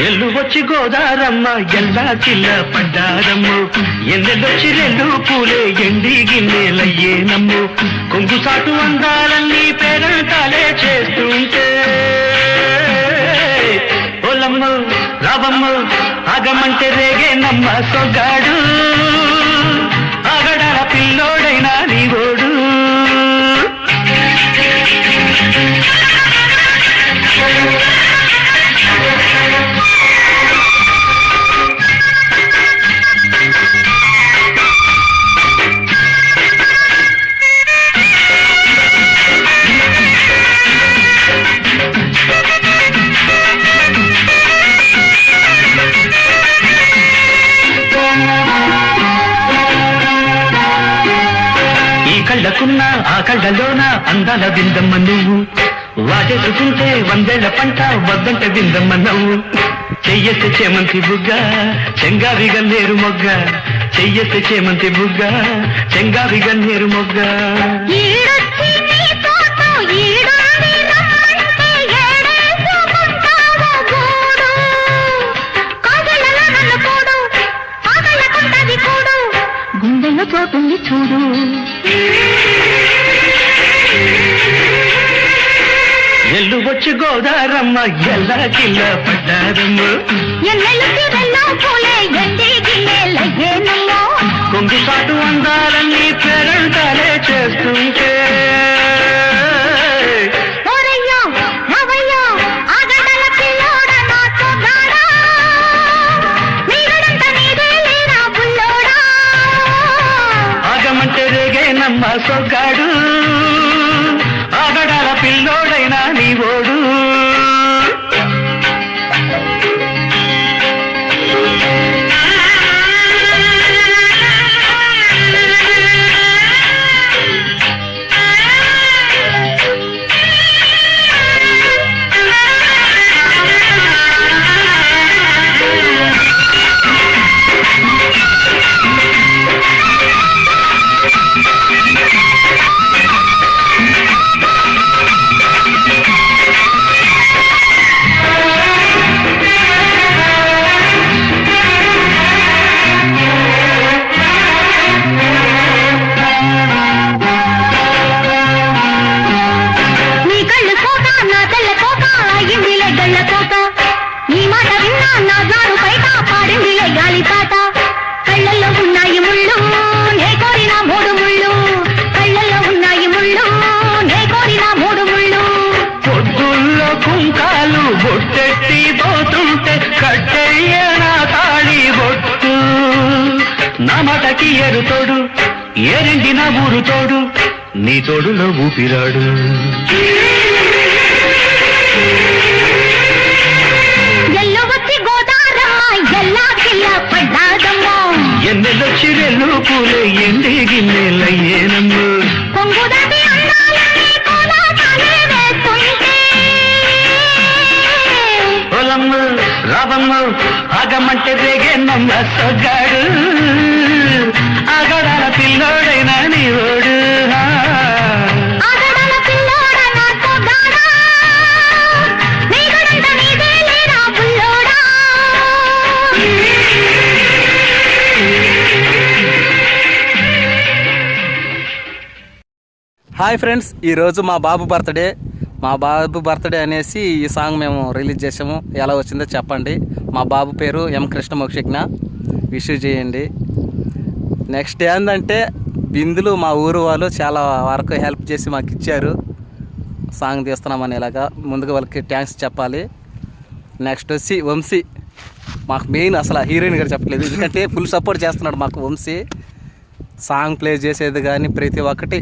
ఎల్లు వచ్చి గోదారమ్మ ఎల్లా చిల్ల పడ్డారమ్ము ఎన్నెల్లొచ్చి రెండు పూలే ఎండి గిన్నెలయ్యేనమ్ము కొంగు సాటు అందాలన్నీ పేరంటాలే చేస్తుంటే ఓలమ్మ రావమ్మ ఆగమంటే రేగేనమ్మ సొగ్గాడు ఆగడాల పిల్లోడైనా నీవోడు కళ్ళకున్న ఆ కళ్ళలోన అందాల విందమ్మ నువ్వు వాటేసుకుంటే వందేళ్ల పంట వద్దంట విందమ్మ నవ్వు చెయ్యెత్తి చేమంతి బుగ్గ చెంగావి గన్నేరు మొగ్గ చెయ్యెత్తి చేమంతి బుగ్గ చెంగావి గన్నేరు మొగ్గ గుండెల్లో పోతుంది చూడు ఎల్లు వచ్చి గోదారమ్మ ఎల్లా కిల్ల పడ్డారమ్మ కొంగు సాటు అందాలన్నీ పేరంటాలే చేస్తుంటే ఆగమంటే రేగేనమ్మ సొగ్గాడు ఆగడాల పిల్లోడైనా నీవోడు కళ్ళల్లో ఉన్నాయి ముళ్ళు నే కోరిన మూడు ముళ్ళు కళ్ళల్లో ఉన్నాయి ముళ్ళు నే కోరిన మూడు ముళ్ళు పొద్దుల్లో కుంకాలు బొట్టెట్టి పోతుంటే కట్టెయ్యన తాళి బొట్టు నా మాటకి ఎరుతోడు ఏరెండి నా ఊరు తోడు నీ తోడులో ఊపిరాడు ఎన్నెల్లొచ్చి రెండు పూలే ఎండి గిన్నెలయ్యేనమ్మ ఓలమ్మ రావమ్మ ఆగమంటే రేగేనమ్మ సొగ్గాడు ఆగడాల పిల్లోడైనా నీవోడు హాయ్ ఫ్రెండ్స్, ఈరోజు మా బాబు బర్త్డే అనేసి ఈ సాంగ్ మేము రిలీజ్ చేసాము. ఎలా వచ్చిందో చెప్పండి. మా బాబు పేరు ఎం కృష్ణ మోక్షజ్ఞ. విష్ చేయండి. నెక్స్ట్ ఏంటంటే బిందులు మా ఊరు వాళ్ళు చాలా వరకు హెల్ప్ చేసి మాకు ఇచ్చారు సాంగ్ తీస్తున్నామని. ఇలాగా ముందుగా వాళ్ళకి థ్యాంక్స్ చెప్పాలి. నెక్స్ట్ వచ్చి వంశీ, మాకు మెయిన్ అసలు హీరోయిన్ గారు చెప్పలేదు, ఎందుకంటే ఫుల్ సపోర్ట్ చేస్తున్నాడు మాకు వంశీ. సాంగ్ ప్లే చేసేది కానీ ప్రతి ఒక్కటి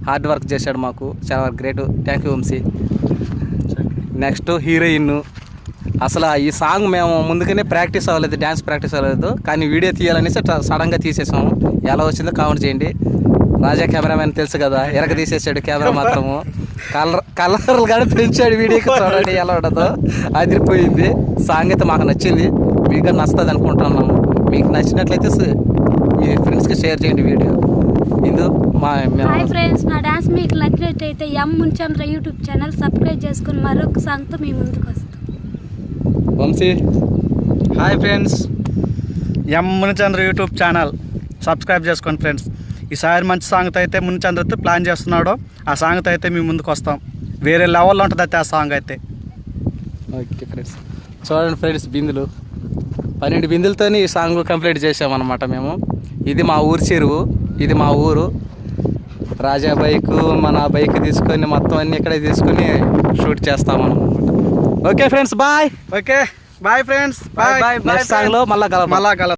హార్డ్ వర్క్ చేశాడు మాకు, చాలా great. Thank you Vamshi. Next heroine, అసలు ఈ సాంగ్ మేము ముందుగానే ప్రాక్టీస్ అవ్వలేదు, డ్యాన్స్ ప్రాక్టీస్ అవ్వలేదు, కానీ వీడియో తీయాలనేసి సడన్గా తీసేసాము. ఎలా వచ్చిందో కామెంట్ చేయండి. రాజా కెమెరామెన్ తెలుసు కదా, ఎరగ తీసేసాడు కెమెరా మాత్రము. కలర్లు కానీ పెంచాడు వీడియోకి, చూడండి ఎలా ఉండదో, అదిరిపోయింది. సాంగ్ అయితే మాకు నచ్చింది, మీకు నచ్చుతుంది అనుకుంటున్నాము. మీకు నచ్చినట్లయితే మీ ఫ్రెండ్స్కి షేర్ చేయండి వీడియో. హాయ్ ఫ్రెండ్స్, నా డాన్స్ మీకు నచ్చినట్టయితే ఎం మున్చంద్ర యూట్యూబ్ ఛానల్ సబ్స్క్రైబ్ చేసుకుని మరొక సాంగ్తో మీ ముందుకు వస్తాం. వంశీ. హాయ్ ఫ్రెండ్స్, ఎం మునిచంద్ర యూట్యూబ్ ఛానల్ సబ్స్క్రైబ్ చేసుకోండి ఫ్రెండ్స్. ఈసారి మంచి సాంగ్తో అయితే మునిచంద్రతో ప్లాన్ చేస్తున్నాడు. ఆ సాంగ్తో అయితే మీ ముందుకు వస్తాం. వేరే లెవెల్లో ఉంటుంది అయితే ఆ సాంగ్ అయితే. ఓకే ఫ్రెండ్స్, చూడండి ఫ్రెండ్స్, బిందులు 12 బిందులతో ఈ సాంగ్ కంప్లీట్ చేసామన్నమాట మేము. ఇది మా ఊరు చెరువు, ఇది మా ఊరు. రాజా బైక్, మన బైక్ తీసుకొని మొత్తం అన్ని ఇక్కడే తీసుకొని షూట్ చేస్తామన్నమాట. Okay friends, bye. Okay bye friends, bye. Next సాంగ్లో మళ్ళా కలవాలి.